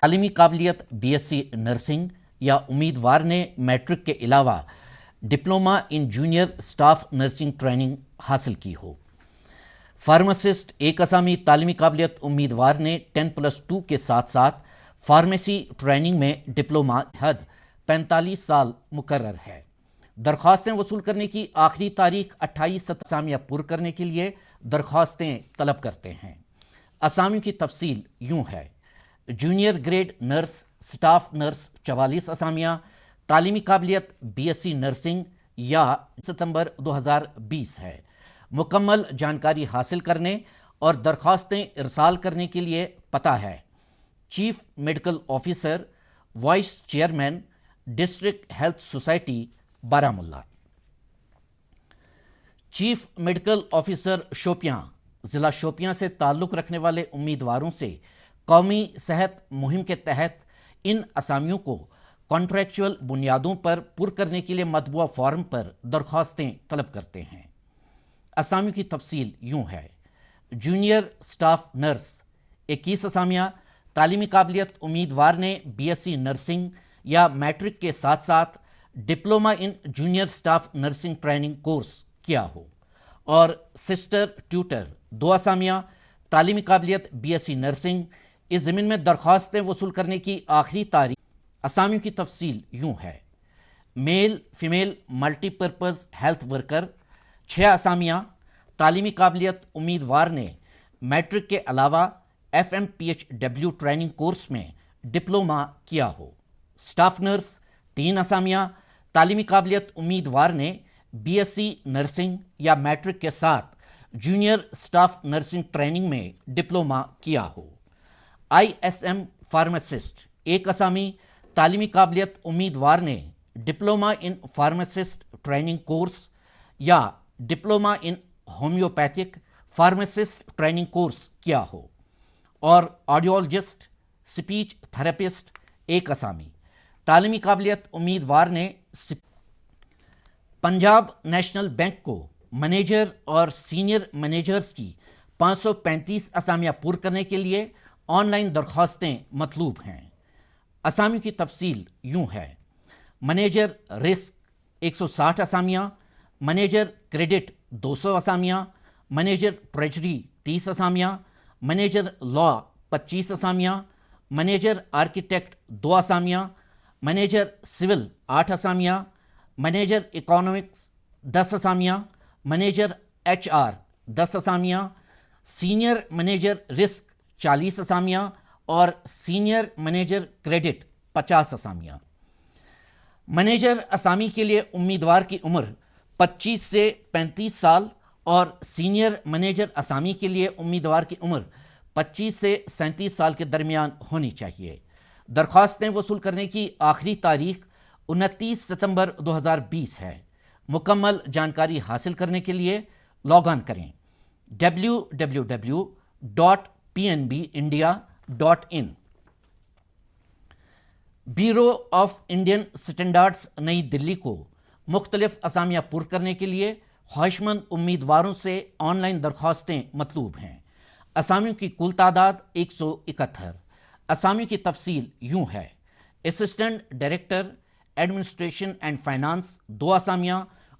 تعلیمی قابلیت BSc nursing یا امیدوار نے میٹرک کے علاوہ diploma in junior staff nursing training حاصل کی ہو۔ فارماسسٹ ایک اسامی تعلیمی قابلیت امیدوار نے 10+2 کے ساتھ ساتھ فارمیسی ٹریننگ میں ڈپلوما حد 45 سال مقرر ہے۔ درخواستیں وصول کرنے کی آخری تاریخ 28 اسامیہ پر کرنے کے لیے درخواستیں طلب کرتے ہیں۔ اسامیوں کی تفصیل یوں ہے: junior grade nurse staff nurse 44 اسامیہ، تعلیمی قابلیت BSc نرسنگ یا ستمبر 2020 ہے۔ مکمل جانکاری حاصل کرنے اور درخواستیں ارسال کرنے کے لیے پتہ ہے: chief medical officer, vice chairman, district health society, Baramulla. Chief medical officer Shopian, ضلع شوپیاں سے تعلق رکھنے والے امیدواروں سے قومی صحت مہم کے تحت ان اسامیوں کو کانٹریکچول بنیادوں پر پر کرنے کے لیے مطبوعہ فارم پر درخواستیں طلب کرتے ہیں۔ اسامیوں کی تفصیل یوں ہے: جونیئر سٹاف نرس 21 اسامیہ، تعلیمی قابلیت امیدوار نے BSc نرسنگ یا میٹرک کے ساتھ ساتھ diploma in junior staff nursing training course کیا ہو، اور سسٹر ٹیوٹر 2 اسامیہ، تعلیمی قابلیت BSc نرسنگ۔ اس ضمن میں درخواستیں وصول کرنے کی آخری تاریخ۔ اسامیوں کی تفصیل یوں ہے: male female multi purpose health worker 6 اسامیہ، تعلیمی قابلیت امیدوار نے میٹرک کے علاوہ FMPHW ٹریننگ کورس میں ڈپلوما کیا ہو۔ سٹاف نرس 3 اسامیہ، تعلیمی قابلیت امیدوار نے BSc نرسنگ یا میٹرک کے ساتھ جونیئر سٹاف نرسنگ ٹریننگ میں ڈپلوما کیا ہو۔ ISM فارماسسٹ 1 اسامی، تعلیمی قابلیت امیدوار نے diploma in pharmacist training course یا diploma in homeopathic pharmacist training course کیا ہو، اور آڈیولوجسٹ سپیچ تھراپسٹ 1 اسامی، تعلیمی قابلیت امیدوار نے پنجاب نیشنل بینک کو منیجر اور سینئر منیجرز کی 535 اسامیہ پر کرنے کے لیے آن لائن درخواستیں مطلوب ہیں۔ اسامیوں کی تفصیل یوں ہے: منیجر رسک 160 اسامیہ، منیجر کریڈٹ 200 اسامیہ، منیجر ٹریجری 30 اسامیہ، منیجر لا 25 اسامیہ، منیجر آرکیٹیکٹ 2 اسامیہ، منیجر سول 8 اسامیہ، منیجر اکانومکس 10 اسامیہ، منیجر HR 10 اسامیہ، سینئر منیجر رسک 40 اسامیہ اور سینئر منیجر کریڈٹ 50 اسامیہ۔ منیجر اسامی کے لیے امیدوار کی عمر 25 سے 35 سال اور سینئر منیجر اسامی کے لیے امیدوار کی عمر 25 سے 37 سال کے درمیان ہونی چاہیے۔ درخواستیں وصول کرنے کی آخری تاریخ 29 ستمبر 2020 ہے۔ مکمل جانکاری حاصل کرنے کے لیے لاگ آن کریں www.pnbindia.in۔ Bureau of Indian standards نئی دلی کو مختلف اسامیہ پر کرنے کے لیے خواہشمند امیدواروں سے آن لائن درخواستیں مطلوب ہیں۔ اسامیوں کی کل تعداد 171۔ اسامیوں کی تفصیل یوں ہے: assistant director administration and finance 2 اسامیہ،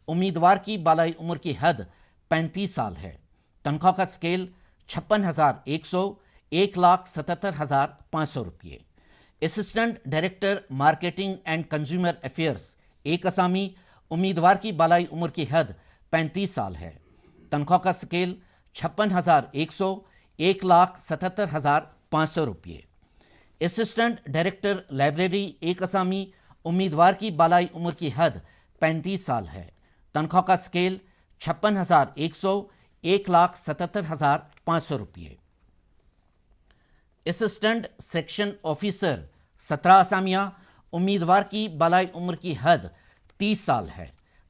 امیدوار کی بالائی عمر کی حد 35 سال ہے، تنخواہ کا اسکیل 56,100، 1,77,500 روپیے۔ Assistant director marketing and consumer affairs 1 اسامی، امیدوار کی بالائی عمر کی حد 35 سال ہے، تنخواہ کا اسکیل 56,100، 1,77,500 روپیے۔ اسسٹنٹ ڈائریکٹر لائبریری 1 اسامی، امیدوار کی بالائی عمر کی حد 35 سال ہے، تنخواہ کا اسکیل 56,100، 1,77,500 روپیے۔ اسسٹنٹ سیکشن آفیسر 17 اسامیہ، امیدوار کی بالائی عمر کی حد 30 سال ہے،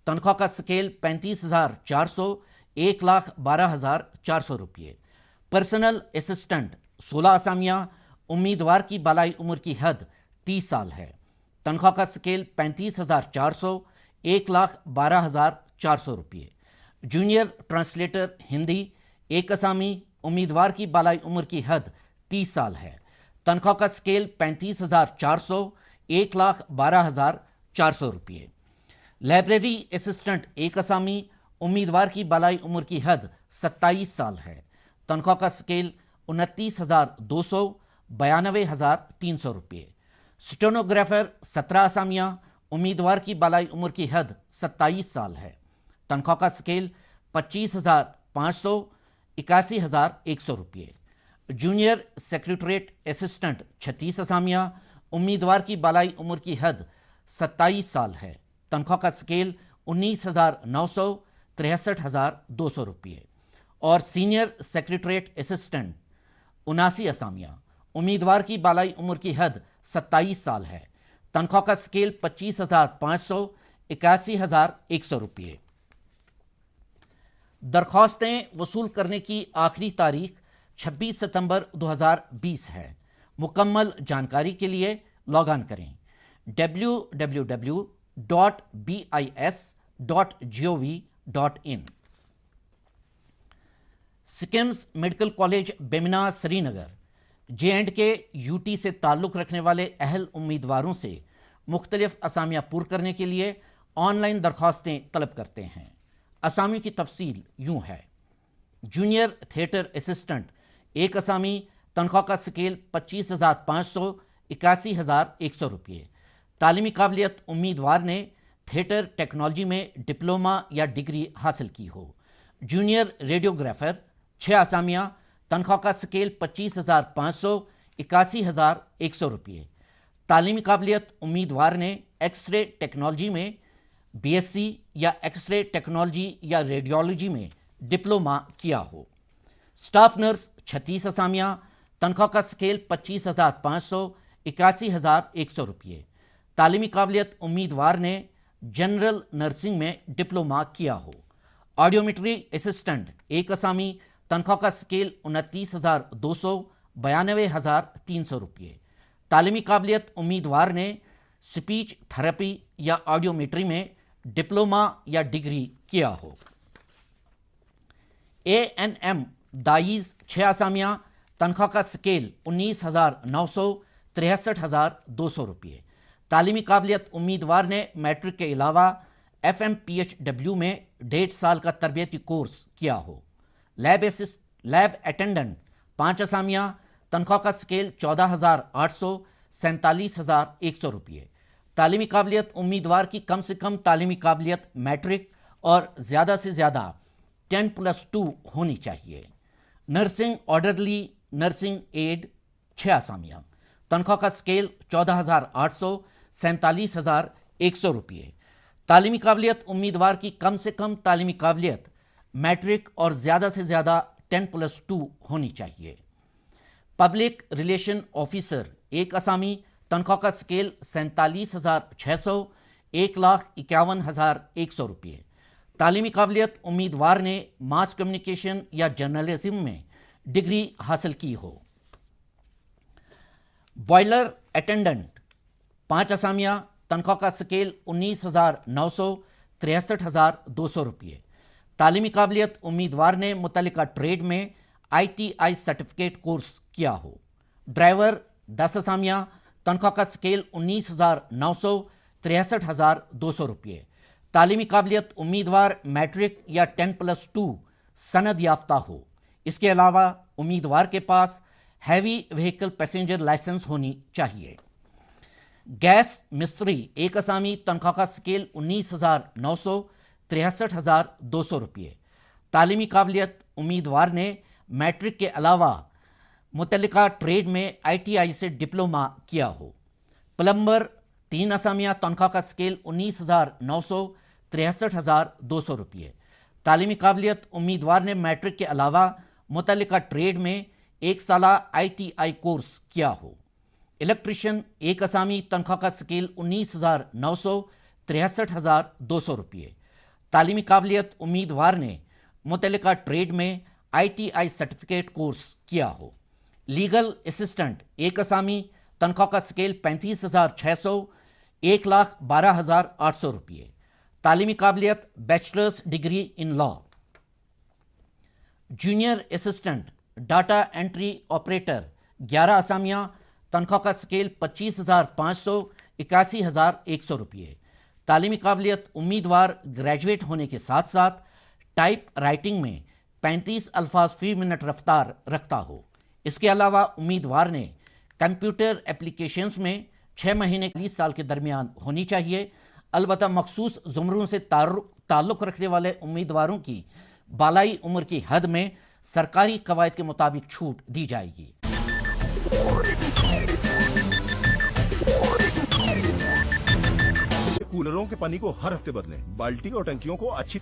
تنخواہ کا اسکیل 35,400، 1,12,400 روپیے۔ پرسنل اسسٹنٹ 16 اسامیہ، امیدوار کی بالائی عمر کی حد 30 سال ہے، تنخواہ کا اسکیل 35,400، 1,12,400 روپیے۔ جونیئر ٹرانسلیٹر ہندی 1 اسامی، امیدوار کی بالائی عمر کی حد 30 سال ہے۔ تنخواہ کا سکیل 35,400، 1,12,400 روپیے۔ لائبریری اسسٹنٹ ایک اسامی، امیدوار کی بالائی عمر کی حد 27 سال ہے۔ تنخواہ کا سکیل 29,200، 92,300 روپیے۔ سٹونوگرافر 17 اسامیاں، امیدوار کی بالائی عمر کی حد 27 سال ہے۔ تنخواہ کا سکیل 25,500، 81,100 روپیے۔ جونیئر سیکریٹریٹ اسسٹنٹ 36 اسامیاں، امیدوار کی بالائی عمر کی حد 27 سال ہے۔ تنخواہ کا سکیل 19,900، 63,200 روپیے۔ اور سینئر سیکریٹریٹ اسسٹنٹ 79 اسامیاں، امیدوار کی بالائی عمر کی حد 27 سال ہے۔ تنخواہ کا سکیل 25,500، 81,100 روپیے۔ درخواستیں وصول کرنے کی آخری تاریخ 26 ستمبر 2020 ہے۔ مکمل جانکاری کے لیے لاگ آن کریں www.bis.gov.in۔ سکمز میڈیکل کالج بیمنا سری نگر JNK-UT سے تعلق رکھنے والے اہل امیدواروں سے مختلف اسامیاں پر کرنے کے لیے آن لائن درخواستیں طلب کرتے ہیں۔ اسامیوں کی تفصیل یوں ہے: جونیئر تھیٹر اسسٹنٹ ایک اسامی، تنخواہ کا سکیل 25,500، 81,100 روپیے۔ تعلیمی قابلیت امیدوار نے تھیٹر ٹیکنالوجی میں ڈپلومہ یا ڈگری حاصل کی ہو۔ جونیئر ریڈیوگرافر 6 اسامیاں، تنخواہ کا سکیل 25,500، 81,100 روپیے۔ تعلیمی قابلیت امیدوار نے ایکس رے ٹیکنالوجی میں BSc یا ایکس رے ٹیکنالوجی یا ریڈیولوجی میں ڈپلومہ کیا ہو۔ سٹاف نرس 36 اسامیاں، تنخواہ کا سکیل 25,500، 81,100 روپیے۔ تعلیمی قابلیت امیدوار نے جنرل نرسنگ میں ڈپلومہ کیا ہو۔ آڈیومیٹری اسسٹنٹ ایک اسامی، تنخواہ کا سکیل 29,200، 92,300 روپیے۔ تعلیمی قابلیت امیدوار نے سپیچ تھراپی یا آڈیومیٹری میں ڈپلومہ یا ڈگری کیا ہو۔ ANM دائز 6 اسامیاں، تنخواہ کا سکیل 19,900، 63,200 روپیے۔ تعلیمی قابلیت امیدوار نے میٹرک کے علاوہ FMPHW میں 1.5 سال کا تربیتی کورس کیا ہو۔ لیب اٹینڈنٹ 5 اسامیاں، تنخواہ کا سکیل 14,800، 47,100 روپیے۔ تعلیمی قابلیت امیدوار کی کم سے کم تعلیمی قابلیت میٹرک اور زیادہ سے زیادہ 10+2 ہونی چاہیے۔ نرسنگ آرڈرلی نرسنگ ایڈ 6 اسامیاں، تنخواہ کا سکیل 14,800، 47,100 روپیے۔ تعلیمی قابلیت امیدوار کی کم سے کم تعلیمی قابلیت میٹرک اور زیادہ سے زیادہ 10+2 ہونی چاہیے۔ پبلک ریلیشن آفیسر ایک اسامی، تنخواہ کا سکیل 47,600، 1,51,100 روپیے۔ تعلیمی قابلیت امیدوار نے ماس کمیونیکیشن یا جرنلزم میں ڈگری حاصل کی ہو۔ بوائلر اٹینڈنٹ 5 اسامیاں، تنخواہ کا سکیل 19,900، 63,200 روپیے۔ تعلیمی قابلیت امیدوار نے متعلقہ ٹریڈ میں ITI سرٹیفکیٹ کورس کیا ہو۔ ڈرائیور 10 اسامیاں، تنخواہ کا سکیل 19,900، 63,200 روپیے۔ تعلیمی قابلیت امیدوار میٹرک یا 10+2 سند یافتہ ہو۔ اس کے علاوہ امیدوار کے پاس ہیوی وہیکل پیسنجر لائسنس ہونی چاہیے۔ گیس مستری ایک اسامی، تنخواہ کا سکیل 19,900، 63,200 روپیے۔ تعلیمی قابلیت امیدوار نے میٹرک کے علاوہ متعلقہ ٹریڈ میں ITI سے ڈپلومہ کیا ہو۔ پلمبر 3 اسامیاں، تنخواہ کا سکیل 19,900، 63,200 روپیے۔ تعلیمی قابلیت امیدوار نے میٹرک کے علاوہ متعلقہ ٹریڈ میں 1 سالہ ITI کورس کیا ہو۔ الیکٹریشین ایک اسامی، تنخواہ کا سکیل 19,900، 63,200 روپیے۔ تعلیمی قابلیت امیدوار نے متعلقہ ٹریڈ میں ITI سرٹیفکیٹ کورس کیا ہو۔ لیگل اسسٹنٹ ایک اسامی، تنخواہ کا سکیل 35,600، 1,12,800 روپیے۔ تعلیمی قابلیت bachelor's degree in law. Junior assistant data entry operator 11 اسامیاں، تنخواہ کا سکیل 25,500 81,100 روپیے۔ تعلیمی قابلیت امیدوار گریجویٹ ہونے کے ساتھ ساتھ ٹائپ رائٹنگ میں 35 الفاظ فی منٹ رفتار رکھتا ہو۔ اس کے علاوہ امیدوار نے کمپیوٹر اپلیکیشنز میں 6 مہینے 20 سال کے درمیان ہونی چاہیے۔ البتہ مخصوص زمروں سے تعلق رکھنے والے امیدواروں کی بالائی عمر کی حد میں سرکاری قواعد کے مطابق چھوٹ دی جائے گی۔ کولروں کے پانی کو ہر ہفتے بدلیں، بالٹی اور ٹنکیوں کو اچھی